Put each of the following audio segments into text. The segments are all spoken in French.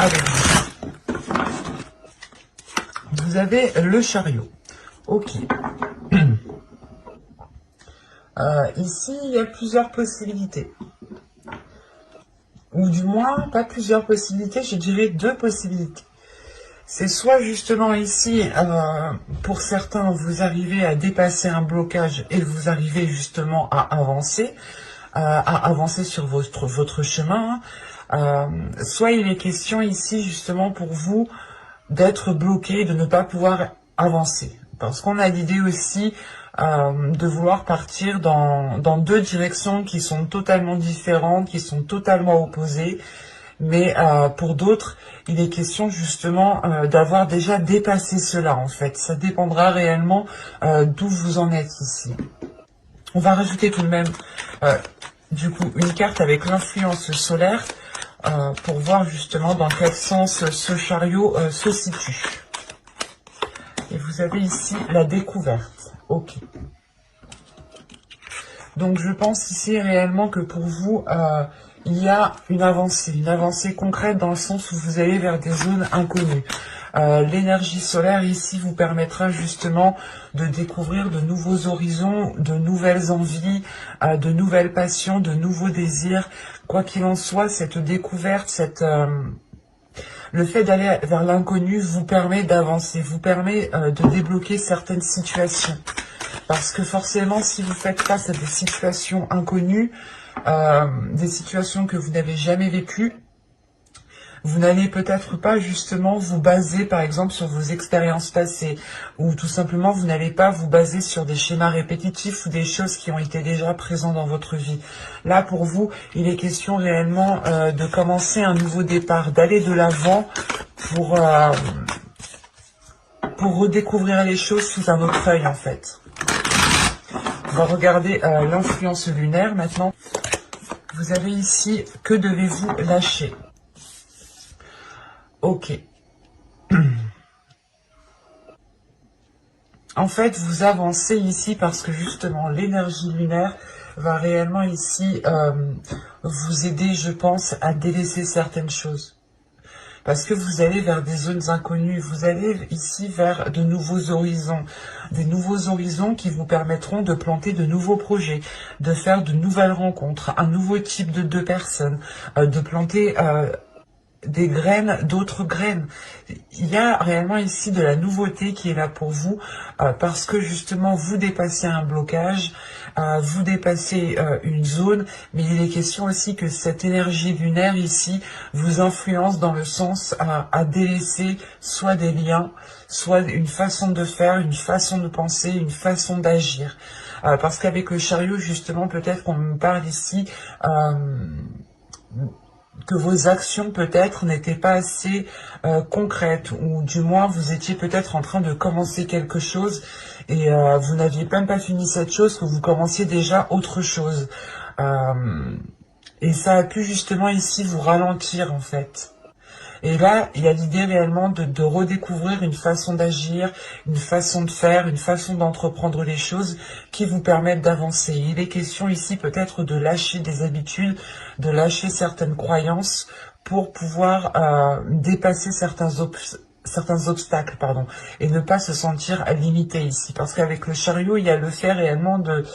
avec vous. Vous avez le chariot. Ok. Ici, il y a plusieurs possibilités. Ou du moins, pas plusieurs possibilités, je dirais 2 possibilités. C'est soit justement ici, pour certains, vous arrivez à dépasser un blocage et vous arrivez justement à avancer sur votre chemin. Soit il est question ici justement pour vous d'être bloqué, de ne pas pouvoir avancer. Parce qu'on a l'idée aussi de vouloir partir dans 2 directions qui sont totalement différentes, qui sont totalement opposées. Mais pour d'autres, il est question justement d'avoir déjà dépassé cela en fait. Ça dépendra réellement d'où vous en êtes ici. On va rajouter tout de même du coup une carte avec l'influence solaire pour voir justement dans quel sens ce chariot se situe. Et vous avez ici la découverte. Ok. Donc je pense ici réellement que pour vous, il y a une avancée concrète dans le sens où vous allez vers des zones inconnues. L'énergie solaire ici vous permettra justement de découvrir de nouveaux horizons, de nouvelles envies, de nouvelles passions, de nouveaux désirs. Quoi qu'il en soit, cette découverte, le fait d'aller vers l'inconnu vous permet d'avancer, vous permet de débloquer certaines situations. Parce que forcément, si vous faites face à des situations inconnues, des situations que vous n'avez jamais vécues, vous n'allez peut-être pas justement vous baser par exemple sur vos expériences passées, ou tout simplement vous n'allez pas vous baser sur des schémas répétitifs ou des choses qui ont été déjà présentes dans votre vie. Là pour vous, il est question réellement de commencer un nouveau départ, d'aller de l'avant pour redécouvrir les choses sous un autre œil en fait. On va regarder l'influence lunaire maintenant. Vous avez ici, que devez-vous lâcher? Ok. En fait, vous avancez ici parce que justement, l'énergie lunaire va réellement ici vous aider, je pense, à délaisser certaines choses. Parce que vous allez vers des zones inconnues, vous allez ici vers de nouveaux horizons. Des nouveaux horizons qui vous permettront de planter de nouveaux projets, de faire de nouvelles rencontres, un nouveau type de personnes, de planter des graines, d'autres graines. Il y a réellement ici de la nouveauté qui est là pour vous, parce que justement vous dépassez un blocage, vous dépassez une zone, mais il est question aussi que cette énergie lunaire ici vous influence dans le sens à délaisser soit des liens, soit une façon de faire, une façon de penser, une façon d'agir. Parce qu'avec le chariot, justement, peut-être qu'on me parle ici que vos actions peut-être n'étaient pas assez concrètes, ou du moins vous étiez peut-être en train de commencer quelque chose et vous n'aviez même pas fini cette chose, que vous commenciez déjà autre chose. Et ça a pu justement ici vous ralentir en fait. Et là, il y a l'idée réellement de redécouvrir une façon d'agir, une façon de faire, une façon d'entreprendre les choses qui vous permettent d'avancer. Il est question ici peut-être de lâcher des habitudes, de lâcher certaines croyances pour pouvoir dépasser certains obstacles, et ne pas se sentir limité ici. Parce qu'avec le chariot, il y a le fait réellement de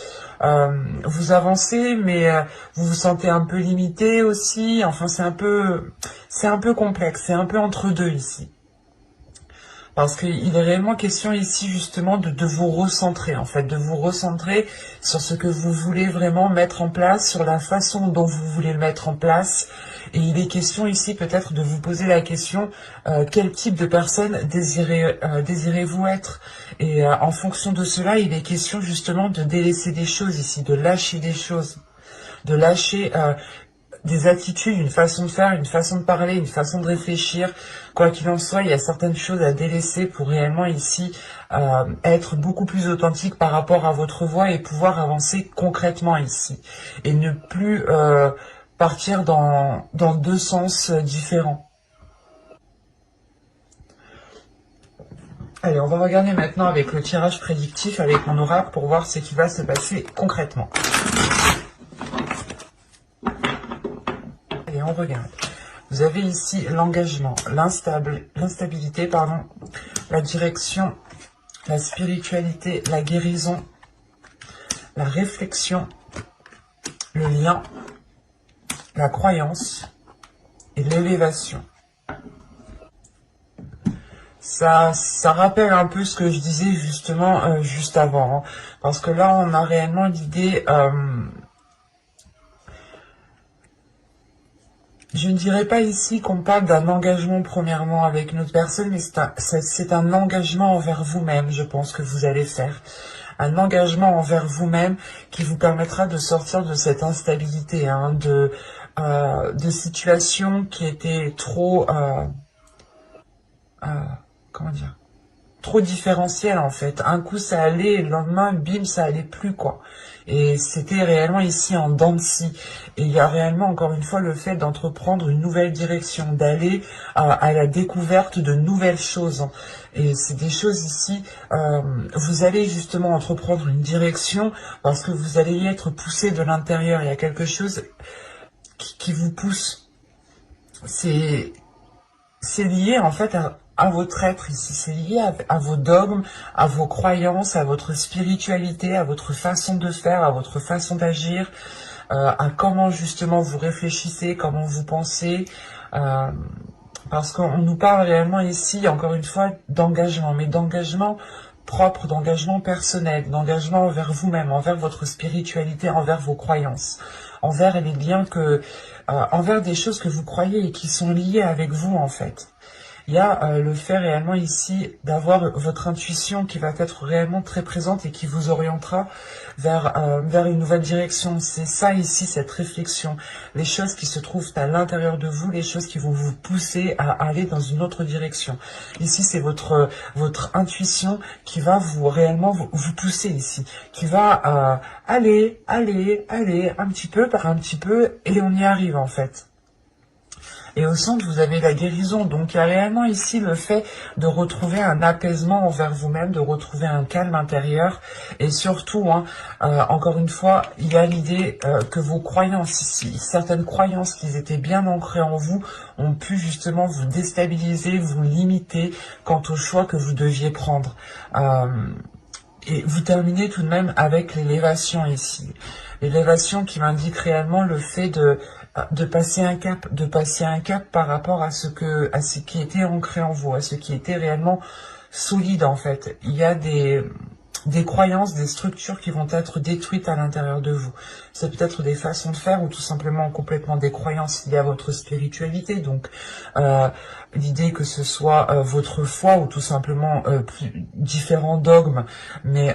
vous avancez, mais vous vous sentez un peu limité aussi. Enfin, c'est un peu complexe, c'est un peu entre deux ici. Parce qu'il est réellement question ici justement de vous recentrer, en fait, de vous recentrer sur ce que vous voulez vraiment mettre en place, sur la façon dont vous voulez le mettre en place. Et il est question ici peut-être de vous poser la question, quel type de personne désirez-vous être? Et en fonction de cela, il est question justement de délaisser des choses ici, de lâcher des choses, de lâcher des attitudes, une façon de faire, une façon de parler, une façon de réfléchir. Quoi qu'il en soit, il y a certaines choses à délaisser pour réellement ici être beaucoup plus authentique par rapport à votre voix et pouvoir avancer concrètement ici. Et ne plus partir dans 2 sens différents. Allez, on va regarder maintenant avec le tirage prédictif, avec mon oracle, pour voir ce qui va se passer concrètement. Allez, on regarde. Vous avez ici l'engagement, l'instabilité, pardon, la direction, la spiritualité, la guérison, la réflexion, le lien, la croyance et l'élévation. Ça rappelle un peu ce que je disais justement juste avant, hein, parce que là on a réellement l'idée, je ne dirais pas ici qu'on parle d'un engagement premièrement avec une autre personne, mais c'est un engagement envers vous-même, je pense que vous allez faire. Un engagement envers vous-même qui vous permettra de sortir de cette instabilité, hein, de situations qui étaient trop... comment dire, trop différentielles en fait. Un coup ça allait, et le lendemain, bim, ça allait plus quoi. Et c'était réellement ici en dents de scie. Et il y a réellement encore une fois le fait d'entreprendre une nouvelle direction, d'aller à la découverte de nouvelles choses. Hein. Et c'est des choses ici, vous allez justement entreprendre une direction parce que vous allez y être poussé de l'intérieur. Il y a quelque chose qui vous pousse. C'est lié en fait à votre être ici, c'est lié à vos dogmes, à vos croyances, à votre spiritualité, à votre façon de faire, à votre façon d'agir, à comment justement vous réfléchissez, comment vous pensez, parce qu'on nous parle réellement ici, encore une fois, d'engagement, mais d'engagement propre, d'engagement personnel, d'engagement envers vous-même, envers votre spiritualité, envers vos croyances, envers les liens envers des choses que vous croyez et qui sont liées avec vous en fait. Il y a le fait réellement ici d'avoir votre intuition qui va être réellement très présente et qui vous orientera vers une nouvelle direction. C'est ça ici, cette réflexion. Les choses qui se trouvent à l'intérieur de vous, les choses qui vont vous pousser à aller dans une autre direction. Ici, c'est votre intuition qui va réellement vous pousser ici. Qui va aller, un petit peu par un petit peu, et on y arrive en fait. Et au centre, vous avez la guérison. Donc, il y a réellement ici le fait de retrouver un apaisement envers vous-même, de retrouver un calme intérieur. Et surtout, hein, encore une fois, il y a l'idée que vos croyances ici, certaines croyances qui étaient bien ancrées en vous, ont pu justement vous déstabiliser, vous limiter quant au choix que vous deviez prendre. Et vous terminez tout de même avec l'élévation ici. L'élévation qui m'indique réellement le fait de passer un cap par rapport à ce qui était ancré en vous, à ce qui était réellement solide en fait. Il y a des croyances, des structures qui vont être détruites à l'intérieur de vous. C'est peut-être des façons de faire ou tout simplement complètement des croyances liées à votre spiritualité. Donc, l'idée que ce soit votre foi ou tout simplement différents dogmes. Mais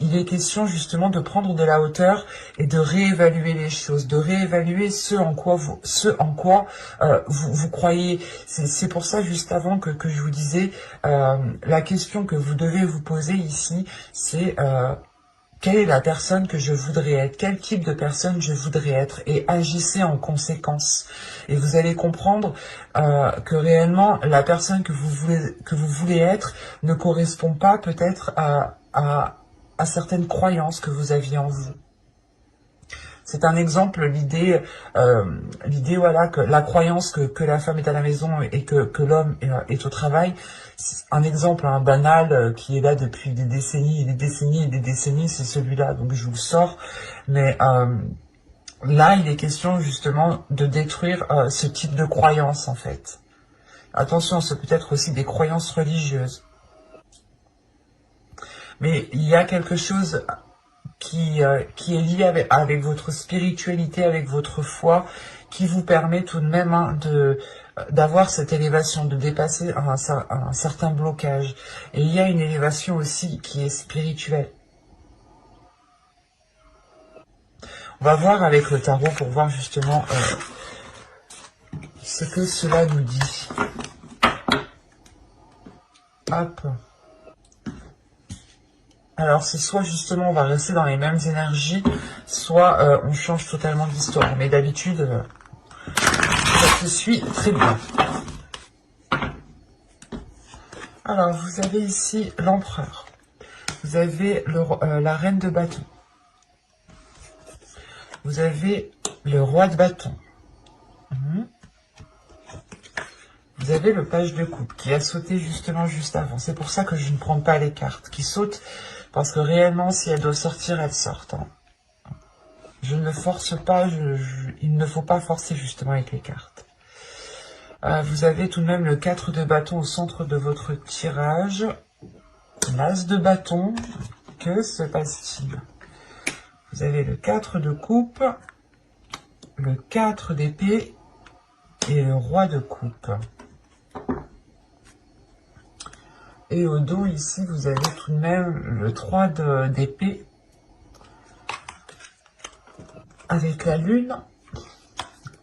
il est question justement de prendre de la hauteur et de réévaluer les choses, de réévaluer ce en quoi vous croyez. C'est pour ça, juste avant que je vous disais, la question que vous devez vous poser ici, c'est quelle est la personne que je voudrais être, quel type de personne je voudrais être, et agissez en conséquence. Et vous allez comprendre que réellement la personne que vous voulez être ne correspond pas peut-être à certaines croyances que vous aviez en vous. C'est un exemple, l'idée voilà, que la croyance que la femme est à la maison et que l'homme est au travail. C'est un exemple banal qui est là depuis des décennies et des décennies et des décennies, c'est celui-là, donc je vous le sors. Mais là, il est question justement de détruire ce type de croyance en fait. Attention, c'est peut-être aussi des croyances religieuses. Mais il y a quelque chose qui est lié avec votre spiritualité, avec votre foi, qui vous permet tout de même d'avoir cette élévation, de dépasser un certain blocage. Et il y a une élévation aussi qui est spirituelle. On va voir avec le tarot pour voir justement ce que cela nous dit. Hop. Alors c'est soit justement on va rester dans les mêmes énergies, soit on change totalement d'histoire. Mais d'habitude, ça se suit très bien. Alors vous avez ici l'empereur. Vous avez la reine de bâton. Vous avez le roi de bâton. vous avez le page de coupe qui a sauté justement juste avant. C'est pour ça que je ne prends pas les cartes qui sautent, parce que réellement, si elles doivent sortir, elles sortent. Hein. Je ne force pas, il ne faut pas forcer justement avec les cartes. Vous avez tout de même le 4 de bâton au centre de votre tirage. L'as de bâton, que se passe-t-il? Vous avez le 4 de coupe, le 4 d'épée et le roi de coupe. Et au dos, ici, vous avez tout de même le 3 d'épée avec la lune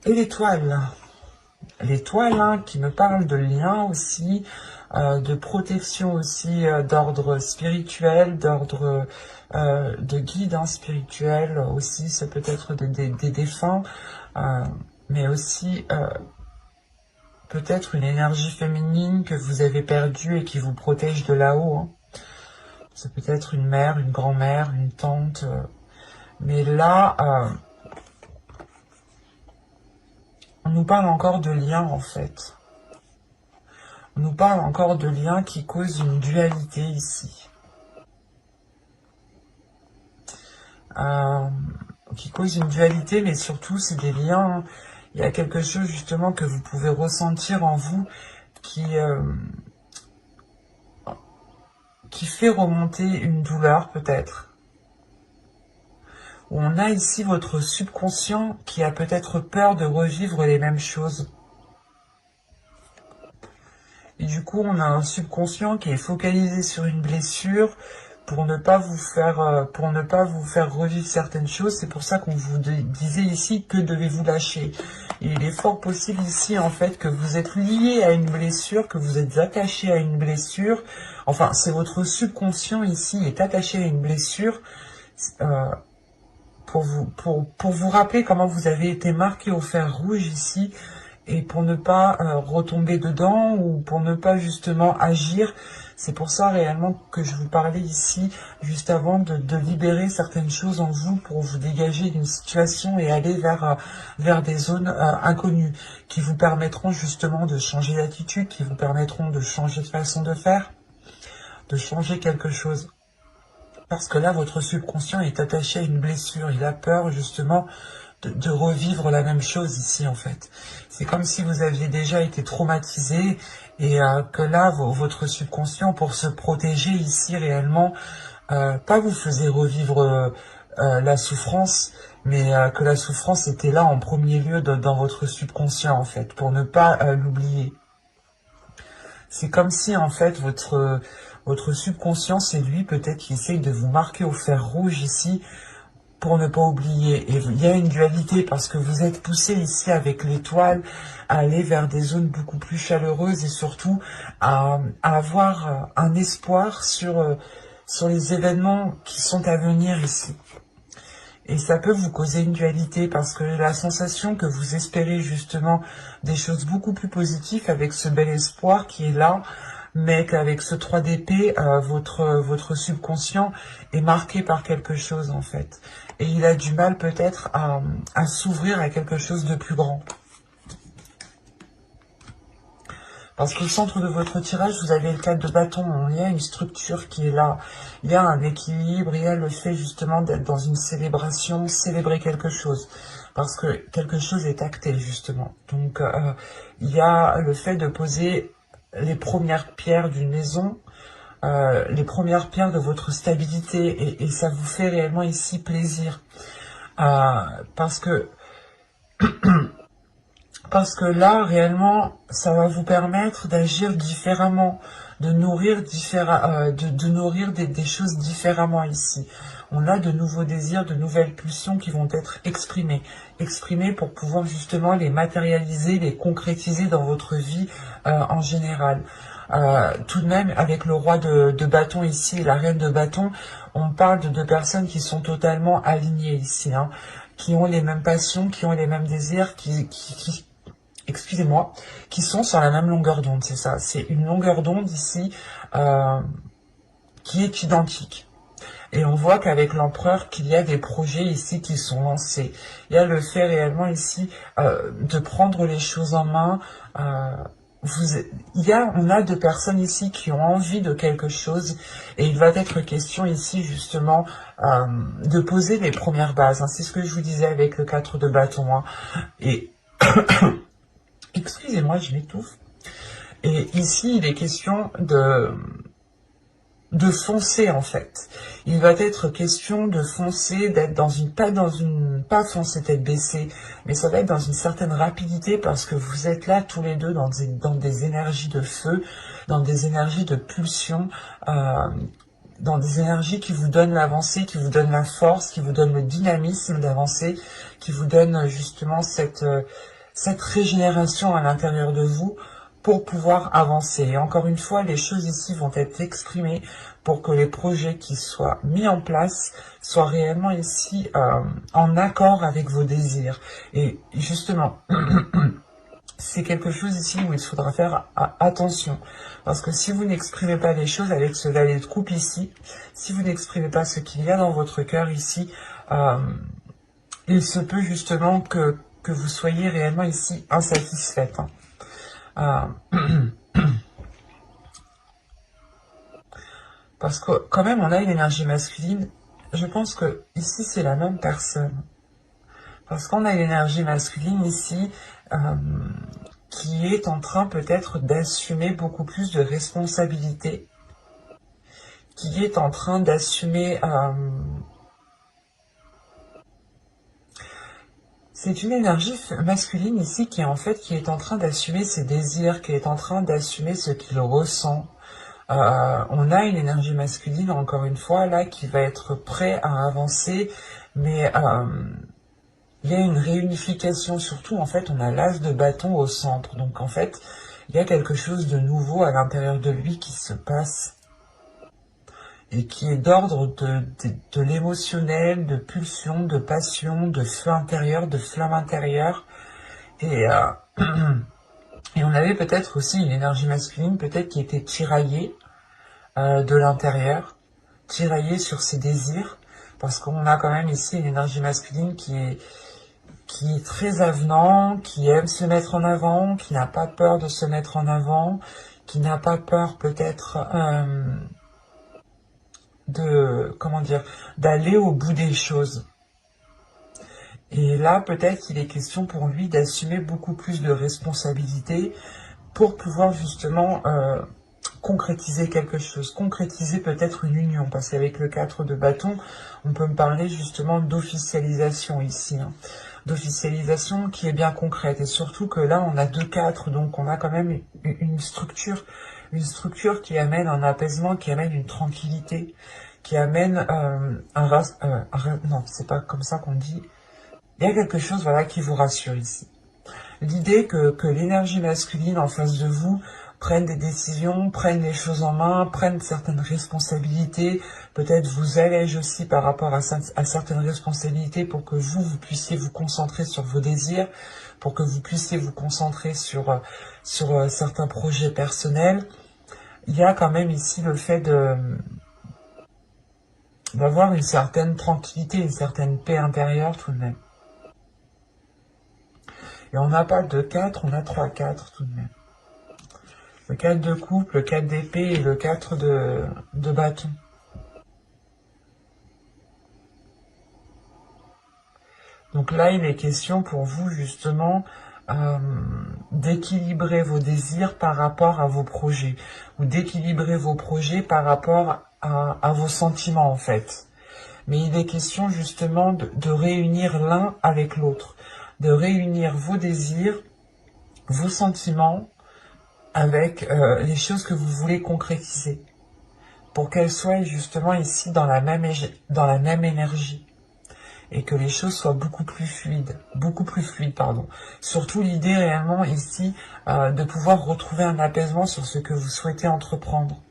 et l'étoile. L'étoile hein, qui me parle de lien aussi, de protection aussi, d'ordre spirituel, d'ordre de guide hein, spirituel aussi. Ça peut être des défunts, mais aussi peut-être une énergie féminine que vous avez perdue et qui vous protège de là-haut. Hein. Ça peut être une mère, une grand-mère, une tante. Mais là, on nous parle encore de liens, en fait. On nous parle encore de liens qui causent une dualité ici. Qui causent une dualité, mais surtout, c'est des liens... Il y a quelque chose, justement, que vous pouvez ressentir en vous qui fait remonter une douleur, peut-être. On a ici votre subconscient qui a peut-être peur de revivre les mêmes choses. Et du coup, on a un subconscient qui est focalisé sur une blessure pour ne pas vous faire revivre certaines choses. C'est pour ça qu'on vous disait ici que devez-vous lâcher. Et il est fort possible ici, en fait, que vous êtes lié à une blessure, que vous êtes attaché à une blessure. Enfin, c'est votre subconscient ici est attaché à une blessure pour vous rappeler comment vous avez été marqué au fer rouge ici, et pour ne pas retomber dedans ou pour ne pas justement agir. C'est pour ça réellement que je vous parlais ici juste avant de libérer certaines choses en vous pour vous dégager d'une situation et aller vers des zones inconnues qui vous permettront justement de changer d'attitude, qui vous permettront de changer de façon de faire, de changer quelque chose. Parce que là, votre subconscient est attaché à une blessure. Il a peur justement de revivre la même chose ici, en fait. C'est comme si vous aviez déjà été traumatisé et que là, votre subconscient, pour se protéger ici réellement, pas vous faisait revivre la souffrance, mais que la souffrance était là en premier lieu dans votre subconscient, en fait, pour ne pas l'oublier. C'est comme si, en fait, votre subconscient, c'est lui peut-être qui essaye de vous marquer au fer rouge ici, pour ne pas oublier. Et il y a une dualité parce que vous êtes poussé ici avec l'étoile à aller vers des zones beaucoup plus chaleureuses et surtout à avoir un espoir sur les événements qui sont à venir ici. Et ça peut vous causer une dualité parce que la sensation que vous espérez justement des choses beaucoup plus positives avec ce bel espoir qui est là, mais qu'avec ce 3 d'épée, votre subconscient est marqué par quelque chose en fait. Et il a du mal peut-être à s'ouvrir à quelque chose de plus grand. Parce qu'au centre de votre tirage, vous avez le 4 de bâton. Il y a une structure qui est là. Il y a un équilibre. Il y a le fait justement d'être dans une célébration, célébrer quelque chose. Parce que quelque chose est acté justement. Donc il y a le fait de poser les premières pierres d'une maison, les premières pierres de votre stabilité. Et ça vous fait réellement ici plaisir. Parce que là, réellement, ça va vous permettre d'agir différemment, de nourrir, des choses différemment ici. On a de nouveaux désirs, de nouvelles pulsions qui vont être exprimées. Exprimées pour pouvoir justement les matérialiser, les concrétiser dans votre vie en général. Tout de même, avec le roi de bâton ici et la reine de bâton, on parle de deux personnes qui sont totalement alignées ici, hein, qui ont les mêmes passions, qui ont les mêmes désirs, excusez-moi, qui sont sur la même longueur d'onde, c'est ça. C'est une longueur d'onde ici qui est identique. Et on voit qu'avec l'empereur, qu'il y a des projets ici qui sont lancés. Il y a le fait réellement ici de prendre les choses en main on a deux personnes ici qui ont envie de quelque chose et il va être question ici justement de poser les premières bases. Hein. C'est ce que je vous disais avec le 4 de bâton. Hein. Et excusez-moi, je m'étouffe. Et ici, il est question de foncer en fait. Il va être question de foncer, d'être pas foncer tête baissée, mais ça va être dans une certaine rapidité parce que vous êtes là tous les deux dans des énergies de feu, dans des énergies de pulsion, dans des énergies qui vous donnent l'avancée, qui vous donnent la force, qui vous donnent le dynamisme d'avancer, qui vous donnent justement cette régénération à l'intérieur de vous, pour pouvoir avancer. Et encore une fois, les choses ici vont être exprimées pour que les projets qui soient mis en place soient réellement ici en accord avec vos désirs. Et justement, c'est quelque chose ici où il faudra faire attention. Parce que si vous n'exprimez pas les choses avec ce valet de coupe ici, si vous n'exprimez pas ce qu'il y a dans votre cœur ici, il se peut justement que vous soyez réellement ici insatisfaite. Hein. Parce que quand même on a une énergie masculine. Je pense que ici c'est la même personne. Parce qu'on a une énergie masculine ici qui est en train peut-être d'assumer beaucoup plus de responsabilités. Qui est en train d'assumer... c'est une énergie masculine ici qui est en train d'assumer ses désirs, qui est en train d'assumer ce qu'il ressent. On a une énergie masculine, encore une fois, là, qui va être prêt à avancer, mais il y a une réunification, surtout, en fait, on a l'as de bâton au centre. Donc, en fait, il y a quelque chose de nouveau à l'intérieur de lui qui se passe. Et qui est d'ordre de l'émotionnel, de pulsion, de passion, de feu intérieur, de flamme intérieure. Et on avait peut-être aussi une énergie masculine, peut-être qui était tiraillée de l'intérieur, tiraillée sur ses désirs, parce qu'on a quand même ici une énergie masculine qui est très avenant, qui aime se mettre en avant, qui n'a pas peur de se mettre en avant, qui n'a pas peur peut-être... d'aller au bout des choses. Et là, peut-être qu'il est question pour lui d'assumer beaucoup plus de responsabilités pour pouvoir justement concrétiser quelque chose, concrétiser peut-être une union, parce qu'avec le 4 de bâton, on peut me parler justement d'officialisation ici, hein. D'officialisation qui est bien concrète, et surtout que là, on a 2 4, donc on a quand même une structure qui amène un apaisement, qui amène une tranquillité, qui amène non, c'est pas comme ça qu'on dit. Il y a quelque chose, voilà, qui vous rassure ici. L'idée que l'énergie masculine en face de vous prenne des décisions, prenne les choses en main, prenne certaines responsabilités, peut-être vous allège aussi par rapport à certaines responsabilités pour que vous puissiez vous concentrer sur vos désirs, pour que vous puissiez vous concentrer sur certains projets personnels. Il y a quand même ici le fait d'avoir une certaine tranquillité, une certaine paix intérieure tout de même. Et on n'a pas 2 4, on a 3 4 tout de même. Le 4 de coupe, le 4 d'épée et le 4 de bâton. Donc là, il est question pour vous justement d'équilibrer vos désirs par rapport à vos projets, ou d'équilibrer vos projets par rapport à vos sentiments en fait. Mais il est question justement de réunir l'un avec l'autre, de réunir vos désirs, vos sentiments avec les choses que vous voulez concrétiser, pour qu'elles soient justement ici dans la même énergie, et que les choses soient beaucoup plus fluides, pardon. Surtout l'idée réellement ici de pouvoir retrouver un apaisement sur ce que vous souhaitez entreprendre.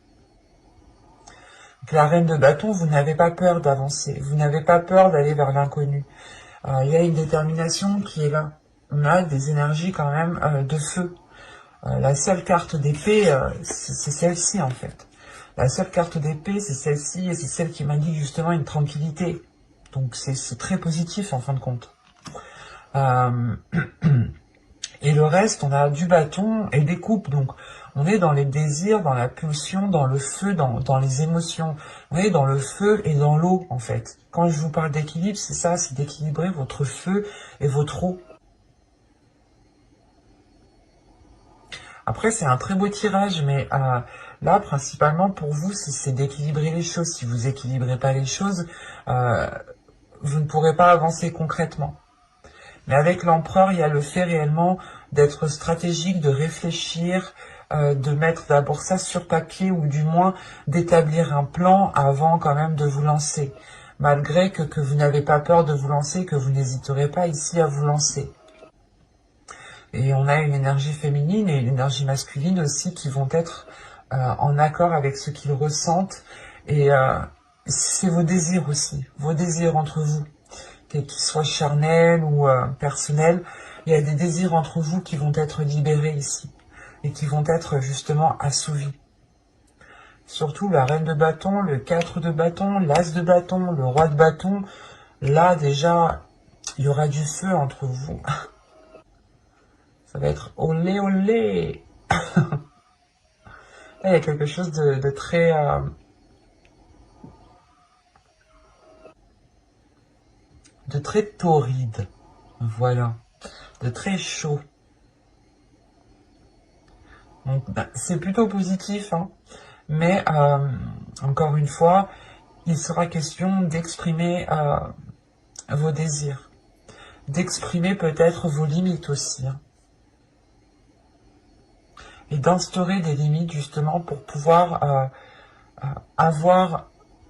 Donc, la reine de bâton, vous n'avez pas peur d'avancer, vous n'avez pas peur d'aller vers l'inconnu. Il y a une détermination qui est là. On a des énergies quand même de feu. La seule carte d'épée, c'est celle-ci en fait. La seule carte d'épée, c'est celle-ci, et c'est celle qui m'indique justement une tranquillité. Donc c'est très positif en fin de compte. Et le reste, on a du bâton et des coupes. Donc, on est dans les désirs, dans la pulsion, dans le feu, dans les émotions. On est dans le feu et dans l'eau, en fait. Quand je vous parle d'équilibre, c'est ça, c'est d'équilibrer votre feu et votre eau. Après, c'est un très beau tirage, mais là, principalement, pour vous, c'est d'équilibrer les choses. Si vous équilibrez pas les choses, vous ne pourrez pas avancer concrètement. Mais avec l'empereur, il y a le fait réellement d'être stratégique, de réfléchir, de mettre d'abord ça sur papier ou du moins d'établir un plan avant quand même de vous lancer. Malgré que vous n'avez pas peur de vous lancer, que vous n'hésiterez pas ici à vous lancer. Et on a une énergie féminine et une énergie masculine aussi qui vont être en accord avec ce qu'ils ressentent. Et c'est vos désirs aussi, vos désirs entre vous. Qu'ils soient charnels ou personnels, il y a des désirs entre vous qui vont être libérés ici et qui vont être justement assouvis. Surtout la reine de bâton, le 4 de bâton, l'as de bâton, le roi de bâton. Là déjà, il y aura du feu entre vous. Ça va être olé olé. Là, il y a quelque chose de très... de très torride, voilà, de très chaud. Donc, c'est plutôt positif, hein, mais encore une fois, il sera question d'exprimer vos désirs, d'exprimer peut-être vos limites aussi, hein, et d'instaurer des limites justement pour pouvoir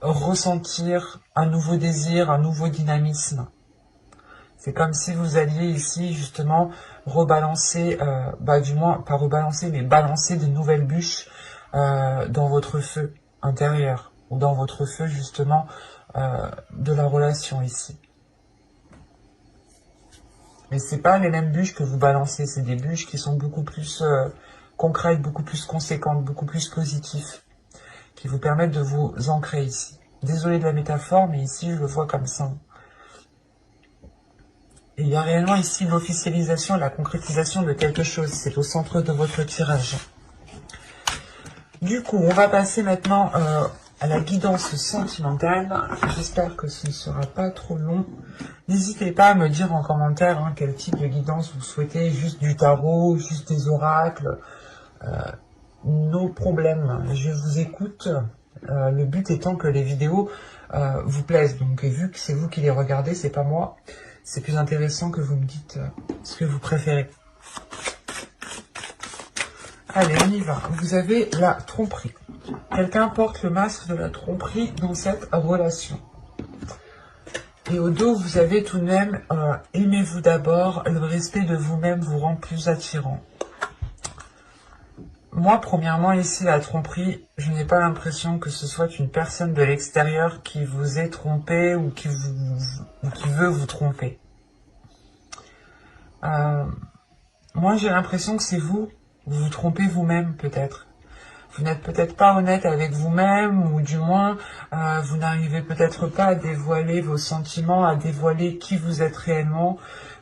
ressentir un nouveau désir, un nouveau dynamisme. C'est comme si vous alliez ici justement rebalancer, du moins pas rebalancer, mais balancer de nouvelles bûches dans votre feu intérieur ou dans votre feu justement de la relation ici. Mais c'est pas les mêmes bûches que vous balancez, c'est des bûches qui sont beaucoup plus concrètes, beaucoup plus conséquentes, beaucoup plus positives, qui vous permettent de vous ancrer ici. Désolé de la métaphore, mais ici je le vois comme ça. Et il y a réellement ici l'officialisation, la concrétisation de quelque chose. C'est au centre de votre tirage. Du coup, on va passer maintenant à la guidance sentimentale. J'espère que ce ne sera pas trop long. N'hésitez pas à me dire en commentaire quel type de guidance vous souhaitez. Juste du tarot, juste des oracles. Nos problèmes. Je vous écoute. Le but étant que les vidéos vous plaisent. Donc vu que c'est vous qui les regardez, c'est pas moi. C'est plus intéressant que vous me dites ce que vous préférez. Allez, on y va. Vous avez la tromperie. Quelqu'un porte le masque de la tromperie dans cette relation. Et au dos, vous avez tout de même aimez-vous d'abord, le respect de vous-même vous rend plus attirant. Moi, premièrement, ici, la tromperie, je n'ai pas l'impression que ce soit une personne de l'extérieur qui vous ait trompé ou qui veut vous tromper. Moi, j'ai l'impression que c'est vous vous trompez vous-même, peut-être. Vous n'êtes peut-être pas honnête avec vous-même, ou du moins, vous n'arrivez peut-être pas à dévoiler vos sentiments, à dévoiler qui vous êtes réellement.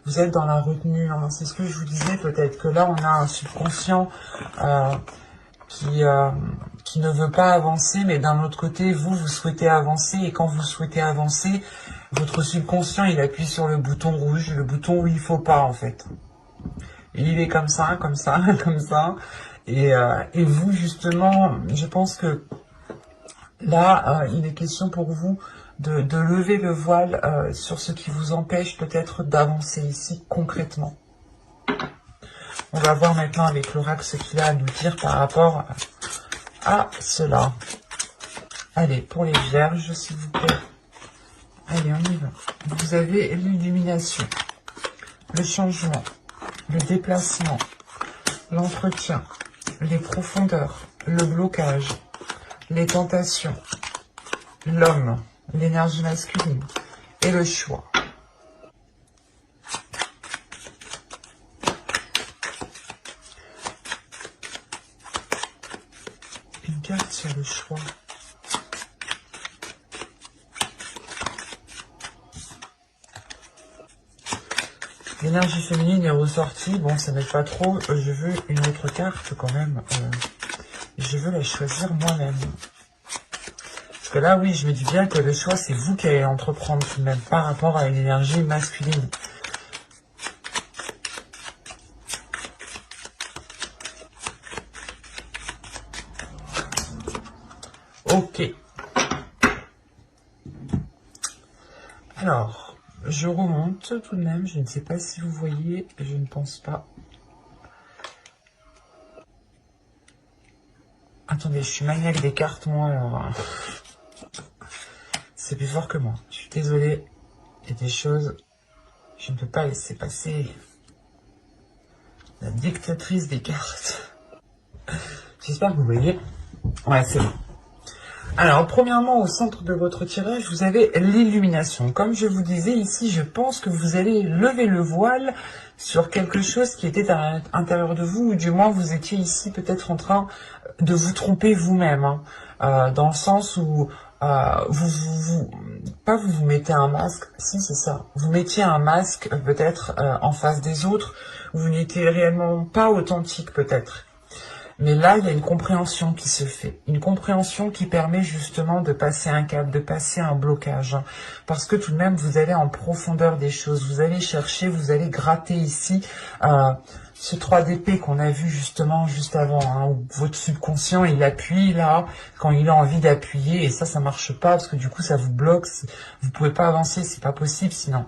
Vous êtes dans la retenue, hein. C'est ce que je vous disais, peut-être que là, on a un subconscient qui ne veut pas avancer, mais d'un autre côté, vous souhaitez avancer, et quand vous souhaitez avancer, votre subconscient, il appuie sur le bouton rouge, le bouton où il faut pas, en fait. Et il est comme ça, comme ça, comme ça. Et vous, justement, je pense que là, il est question pour vous de lever le voile sur ce qui vous empêche peut-être d'avancer ici concrètement. On va voir maintenant avec l'oracle ce qu'il a à nous dire par rapport à cela. Allez, pour les vierges, s'il vous plaît. Allez, on y va. Vous avez l'illumination, le changement, le déplacement, l'entretien, les profondeurs, le blocage, les tentations, l'homme, l'énergie masculine et le choix. Une carte sur le choix. L'énergie féminine est ressortie. Bon, ça m'aide pas trop. Je veux une autre carte quand même. Je veux la choisir moi-même. Parce que là, oui, je me dis bien que le choix, c'est vous qui allez entreprendre tout de même par rapport à une énergie masculine. Ok. Alors, je remonte tout de même. Je ne sais pas si vous voyez. Je ne pense pas. Attendez, je suis maniaque des cartes, moi, alors... C'est plus fort que moi. Je suis désolée. Il y a des choses... Je ne peux pas laisser passer. La dictatrice des cartes. J'espère que vous voyez. Ouais, c'est bon. Alors, premièrement, au centre de votre tirage, vous avez l'illumination. Comme je vous disais ici, je pense que vous allez lever le voile sur quelque chose qui était à l'intérieur de vous, ou du moins vous étiez ici peut-être en train de vous tromper vous-même, hein, dans le sens où pas vous mettez un masque, si c'est ça, vous mettiez un masque peut-être en face des autres, vous n'étiez réellement pas authentique peut-être. Mais là, il y a une compréhension qui se fait. Une compréhension qui permet justement de passer un cap, de passer un blocage. Hein. Parce que tout de même, vous allez en profondeur des choses. Vous allez chercher, vous allez gratter ici ce 3 d'épée qu'on a vu justement juste avant. Hein, où votre subconscient, il appuie là, quand il a envie d'appuyer. Et ça marche pas parce que du coup, ça vous bloque. Vous pouvez pas avancer, c'est pas possible sinon.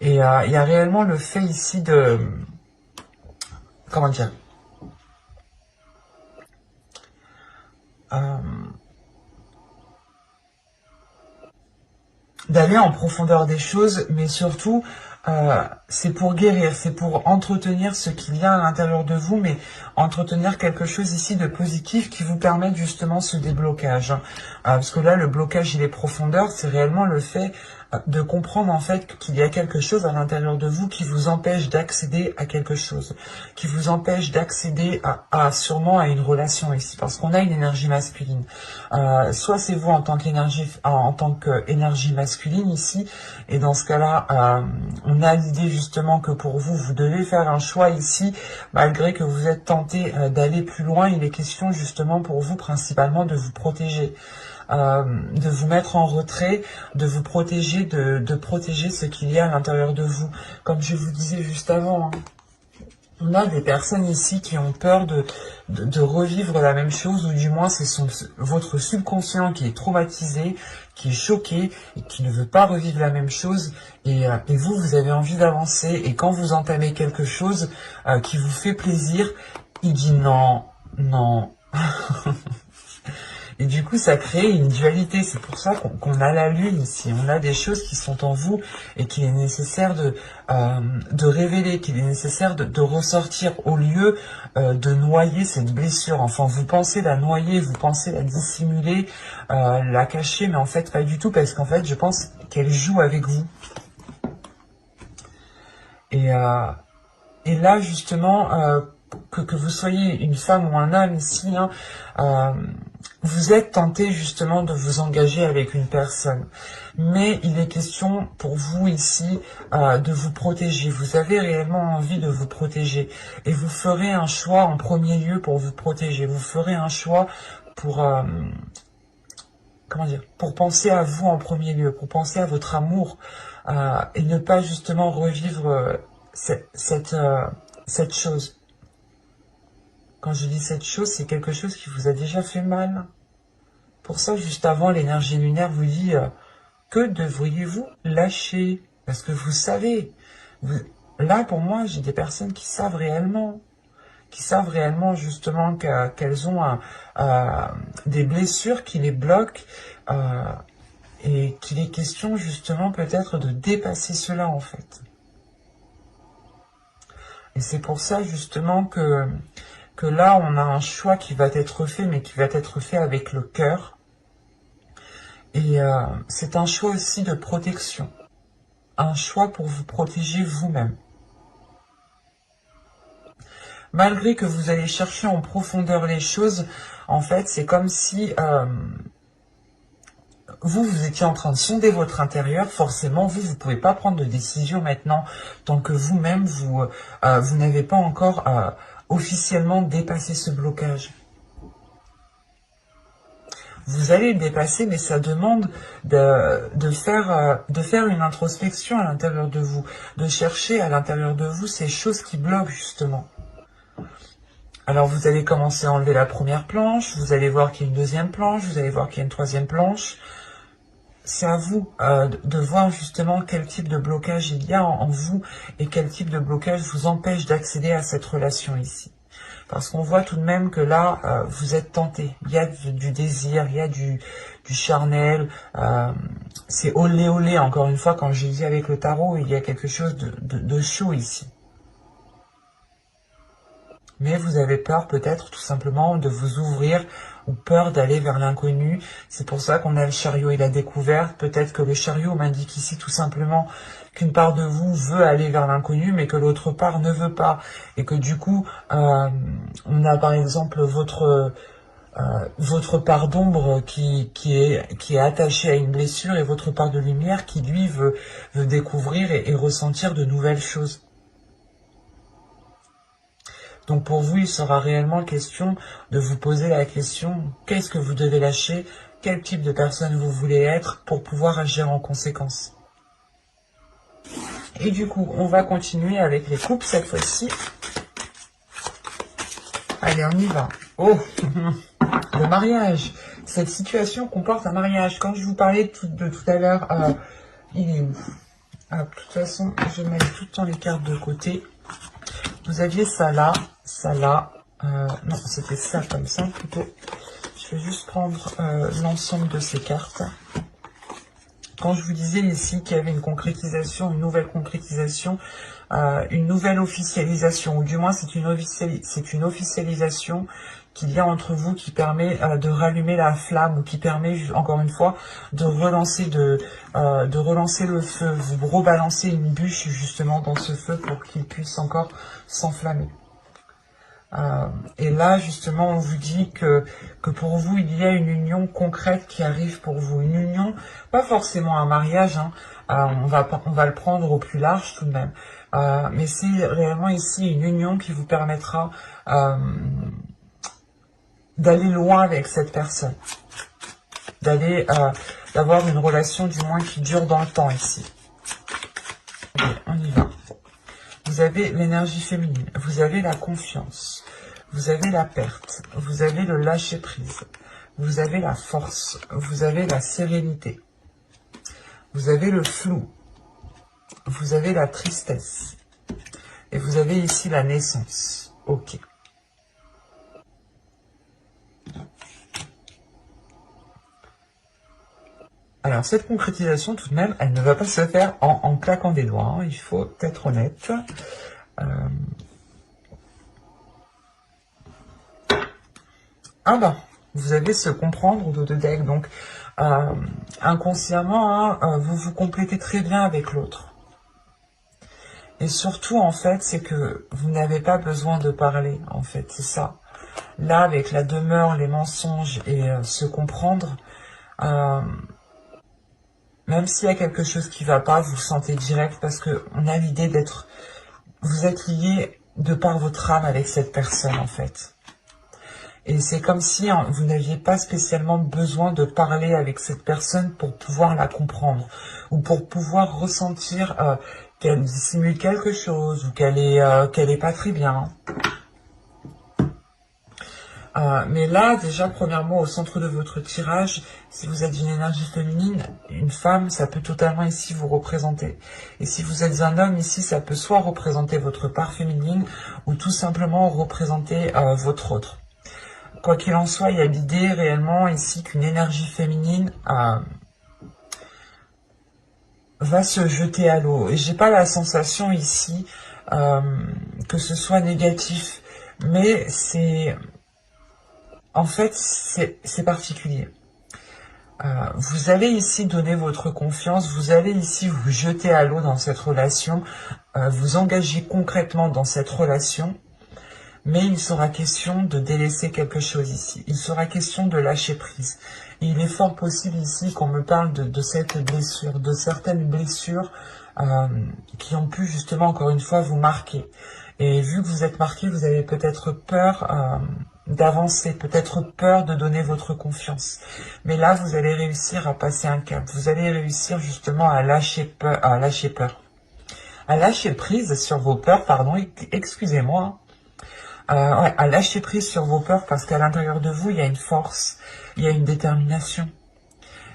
Et il y a réellement le fait ici de... Comment dire d'aller en profondeur des choses, mais surtout, c'est pour guérir, c'est pour entretenir ce qu'il y a à l'intérieur de vous, mais entretenir quelque chose ici de positif qui vous permet justement ce déblocage. Parce que là, le blocage, il est profondeur, c'est réellement le fait de comprendre en fait qu'il y a quelque chose à l'intérieur de vous qui vous empêche d'accéder à quelque chose, qui vous empêche d'accéder sûrement à une relation ici, parce qu'on a une énergie masculine. Soit c'est vous en tant qu'énergie masculine ici, et dans ce cas-là, on a l'idée justement que pour vous, vous devez faire un choix ici, malgré que vous êtes tenté d'aller plus loin. Il est question justement pour vous principalement de vous protéger. De vous mettre en retrait, de vous protéger, de protéger ce qu'il y a à l'intérieur de vous. Comme je vous disais juste avant, hein, on a des personnes ici qui ont peur de revivre la même chose, ou du moins c'est votre subconscient qui est traumatisé, qui est choqué, et qui ne veut pas revivre la même chose, et vous avez envie d'avancer, et quand vous entamez quelque chose qui vous fait plaisir, il dit non, non. Et du coup, ça crée une dualité. C'est pour ça qu'on a la lune ici. On a des choses qui sont en vous et qu'il est nécessaire de révéler, qu'il est nécessaire de ressortir au lieu de noyer cette blessure. Enfin, vous pensez la noyer, vous pensez la dissimuler, la cacher, mais en fait, pas du tout, parce qu'en fait, je pense qu'elle joue avec vous. Et là, justement, que vous soyez une femme ou un homme ici, hein, vous êtes tenté justement de vous engager avec une personne. Mais il est question pour vous ici de vous protéger. Vous avez réellement envie de vous protéger. Et vous ferez un choix en premier lieu pour vous protéger. Vous ferez un choix pour... comment dire, pour penser à vous en premier lieu, pour penser à votre amour et ne pas justement revivre cette chose. Quand je dis cette chose, c'est quelque chose qui vous a déjà fait mal. Pour ça, juste avant, l'énergie lunaire vous dit que devriez-vous lâcher? Parce que vous savez. Là, pour moi, j'ai des personnes qui savent réellement justement qu'elles ont des blessures qui les bloquent et qu'il est question justement peut-être de dépasser cela en fait. Et c'est pour ça justement que là, on a un choix qui va être fait, mais qui va être fait avec le cœur. Et c'est un choix aussi de protection. Un choix pour vous protéger vous-même. Malgré que vous allez chercher en profondeur les choses, en fait, c'est comme si vous étiez en train de sonder votre intérieur, forcément, vous ne pouvez pas prendre de décision maintenant tant que vous-même, vous n'avez pas encore officiellement dépassé ce blocage. Vous allez le dépasser, mais ça demande de faire une introspection à l'intérieur de vous, de chercher à l'intérieur de vous ces choses qui bloquent justement. Alors vous allez commencer à enlever la première planche, vous allez voir qu'il y a une deuxième planche, vous allez voir qu'il y a une troisième planche. C'est à vous de voir justement quel type de blocage il y a en vous et quel type de blocage vous empêche d'accéder à cette relation ici. Parce qu'on voit tout de même que là, vous êtes tenté. Il y a du désir, il y a du charnel. C'est olé olé, encore une fois, quand j'ai dit avec le tarot, il y a quelque chose de chaud ici. Mais vous avez peur peut-être tout simplement de vous ouvrir ou peur d'aller vers l'inconnu. C'est pour ça qu'on a le chariot et la découverte. Peut-être que le chariot m'indique ici tout simplement qu'une part de vous veut aller vers l'inconnu, mais que l'autre part ne veut pas. Et que du coup, on a par exemple votre part d'ombre qui est attachée à une blessure et votre part de lumière qui, lui, veut découvrir et ressentir de nouvelles choses. Donc pour vous, il sera réellement question de vous poser la question, qu'est-ce que vous devez lâcher, quel type de personne vous voulez être pour pouvoir agir en conséquence. Et du coup, on va continuer avec les couples cette fois-ci. Allez, on y va. Oh, le mariage. Cette situation comporte un mariage. Quand je vous parlais de tout à l'heure, il est où? De toute façon, je mets tout le temps les cartes de côté. Vous aviez ça là, non, c'était ça comme ça plutôt. Je vais juste prendre l'ensemble de ces cartes. Quand je vous disais ici qu'il y avait une concrétisation, une nouvelle concrétisation, une nouvelle officialisation, ou du moins c'est une officialisation qu'il y a entre vous qui permet de rallumer la flamme, ou qui permet, encore une fois, de relancer le feu. Vous rebalancez une bûche justement dans ce feu pour qu'il puisse encore s'enflammer. Et là, justement, on vous dit que pour vous, il y a une union concrète qui arrive pour vous. Une union, pas forcément un mariage, hein, on va le prendre au plus large tout de même. Mais c'est réellement ici une union qui vous permettra d'aller loin avec cette personne. D'avoir une relation du moins qui dure dans le temps ici. Allez, on y va. Vous avez l'énergie féminine, vous avez la confiance, vous avez la perte, vous avez le lâcher-prise, vous avez la force, vous avez la sérénité, vous avez le flou, vous avez la tristesse, et vous avez ici la naissance. Ok. Alors, cette concrétisation, tout de même, elle ne va pas se faire en claquant des doigts, hein, il faut être honnête. Ah ben, vous avez ce comprendre de deck, donc inconsciemment, hein, vous vous complétez très bien avec l'autre. Et surtout, en fait, c'est que vous n'avez pas besoin de parler, en fait, c'est ça. Là, avec la demeure, les mensonges et se comprendre, même s'il y a quelque chose qui ne va pas, vous le sentez direct parce que on a l'idée d'être... Vous êtes lié de par votre âme avec cette personne, en fait. Et c'est comme si hein, vous n'aviez pas spécialement besoin de parler avec cette personne pour pouvoir la comprendre. Ou pour pouvoir ressentir qu'elle dissimule quelque chose ou qu'elle est pas très bien. Mais là, déjà, premièrement, au centre de votre tirage, si vous êtes une énergie féminine, une femme, ça peut totalement ici vous représenter. Et si vous êtes un homme, ici, ça peut soit représenter votre part féminine, ou tout simplement représenter votre autre. Quoi qu'il en soit, il y a l'idée réellement ici qu'une énergie féminine va se jeter à l'eau. Et j'ai pas la sensation ici que ce soit négatif, mais c'est... En fait, c'est particulier. Vous allez ici donner votre confiance, vous allez ici vous jeter à l'eau dans cette relation, vous engager concrètement dans cette relation, Mais il sera question de délaisser quelque chose ici. Il sera question de lâcher prise. Et il est fort possible ici qu'on me parle de cette blessure, de certaines blessures qui ont pu justement, encore une fois, vous marquer. Et vu que vous êtes marqué, vous avez peut-être peur d'avancer, peut-être peur de donner votre confiance. Mais là, vous allez réussir à passer un cap. Vous allez réussir justement à lâcher peur, à lâcher prise sur vos peurs, pardon, excusez-moi. Ouais, à lâcher prise sur vos peurs parce qu'à l'intérieur de vous, il y a une force, il y a une détermination.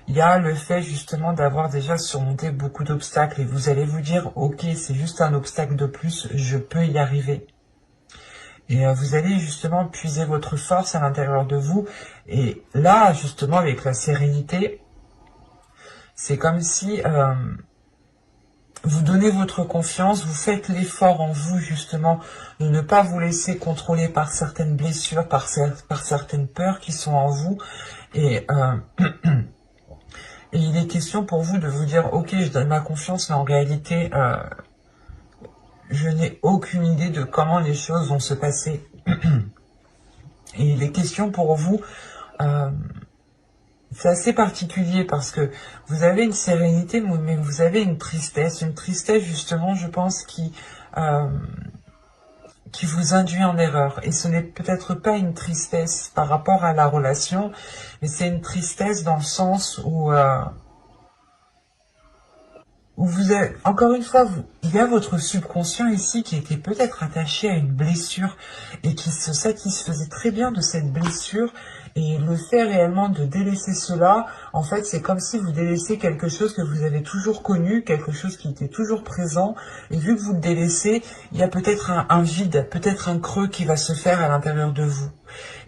Il y a le fait justement d'avoir déjà surmonté beaucoup d'obstacles et vous allez vous dire, ok, c'est juste un obstacle de plus, je peux y arriver. Et vous allez justement puiser votre force à l'intérieur de vous. Et là, justement, avec la sérénité, c'est comme si vous donnez votre confiance, vous faites l'effort en vous justement de ne pas vous laisser contrôler par certaines blessures, par certaines peurs qui sont en vous. Et, et il est question pour vous de vous dire, ok, je donne ma confiance, mais en réalité, je n'ai aucune idée de comment les choses vont se passer. Et il est question pour vous... c'est assez particulier parce que vous avez une sérénité, mais vous avez une tristesse justement, je pense, qui vous induit en erreur. Et ce n'est peut-être pas une tristesse par rapport à la relation, mais c'est une tristesse dans le sens où vous avez, encore une fois, il y a votre subconscient ici qui était peut-être attaché à une blessure et qui se satisfaisait très bien de cette blessure. Et le fait réellement de délaisser cela, en fait, c'est comme si vous délaissez quelque chose que vous avez toujours connu, quelque chose qui était toujours présent. Et vu que vous le délaissez, il y a peut-être un vide, peut-être un creux qui va se faire à l'intérieur de vous.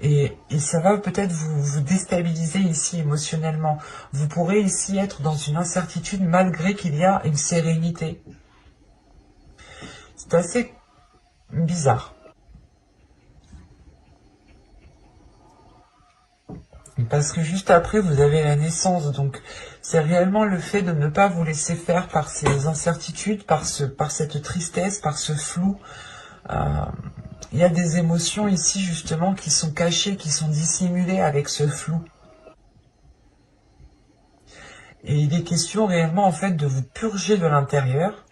Et ça va peut-être vous déstabiliser ici émotionnellement. Vous pourrez ici être dans une incertitude malgré qu'il y a une sérénité. C'est assez bizarre. Parce que juste après, vous avez la naissance. Donc, c'est réellement le fait de ne pas vous laisser faire par ces incertitudes, par cette tristesse, par ce flou. Il y a des émotions ici, justement, qui sont cachées, qui sont dissimulées avec ce flou. Et il est question réellement, en fait, de vous purger de l'intérieur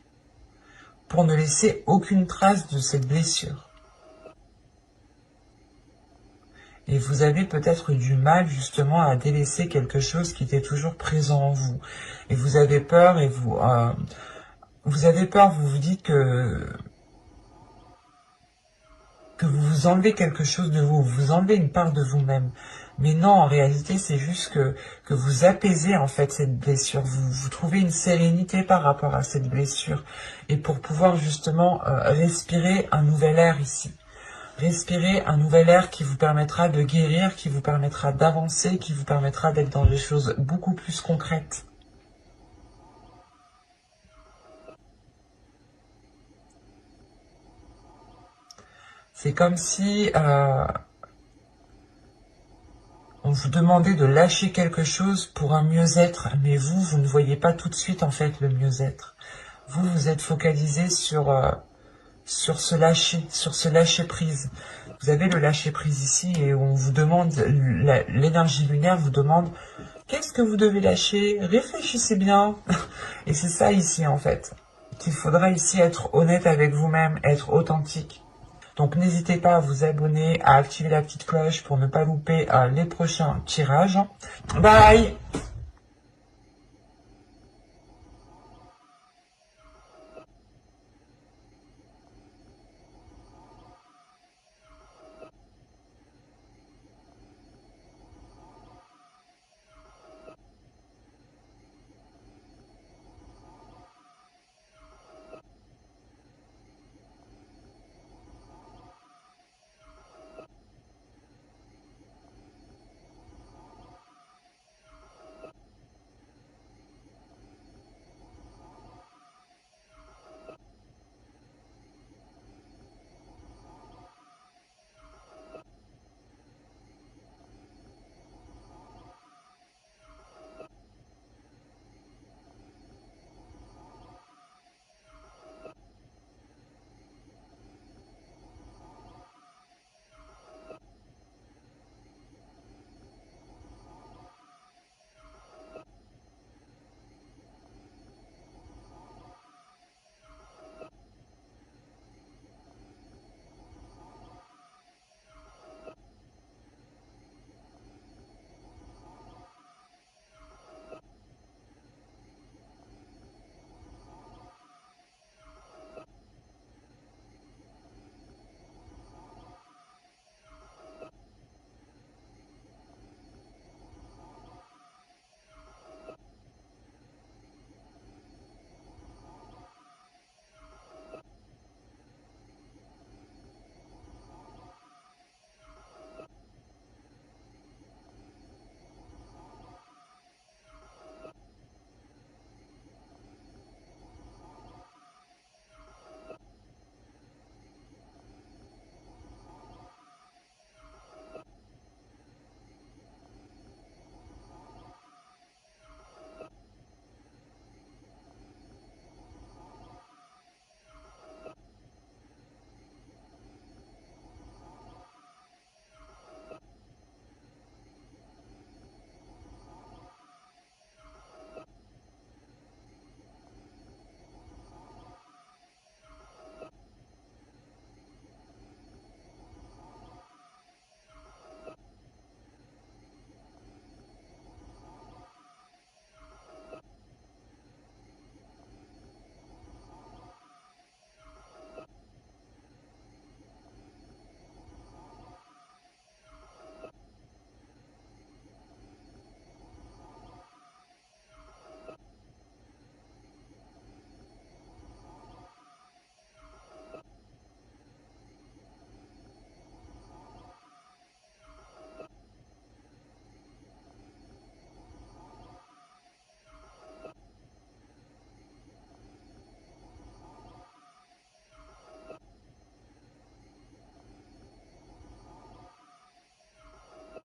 pour ne laisser aucune trace de cette blessure. Et vous avez peut-être du mal justement à délaisser quelque chose qui était toujours présent en vous. Et vous avez peur et vous avez peur, vous vous dites que vous vous enlevez quelque chose de vous, vous enlevez une part de vous-même. Mais non, en réalité, c'est juste que vous apaisez en fait cette blessure. Vous trouvez une sérénité par rapport à cette blessure. Et pour pouvoir justement respirer un nouvel air ici. Respirer un nouvel air qui vous permettra de guérir, qui vous permettra d'avancer, qui vous permettra d'être dans des choses beaucoup plus concrètes. C'est comme si on vous demandait de lâcher quelque chose pour un mieux-être, mais vous ne voyez pas tout de suite en fait le mieux-être. Vous êtes focalisé sur ce lâcher prise. Vous avez le lâcher prise ici et on vous demande, l'énergie lunaire vous demande, qu'est-ce que vous devez lâcher? Réfléchissez bien. Et c'est ça ici en fait. Qu'il faudra ici être honnête avec vous-même, être authentique. Donc n'hésitez pas à vous abonner, à activer la petite cloche pour ne pas louper les prochains tirages. Bye!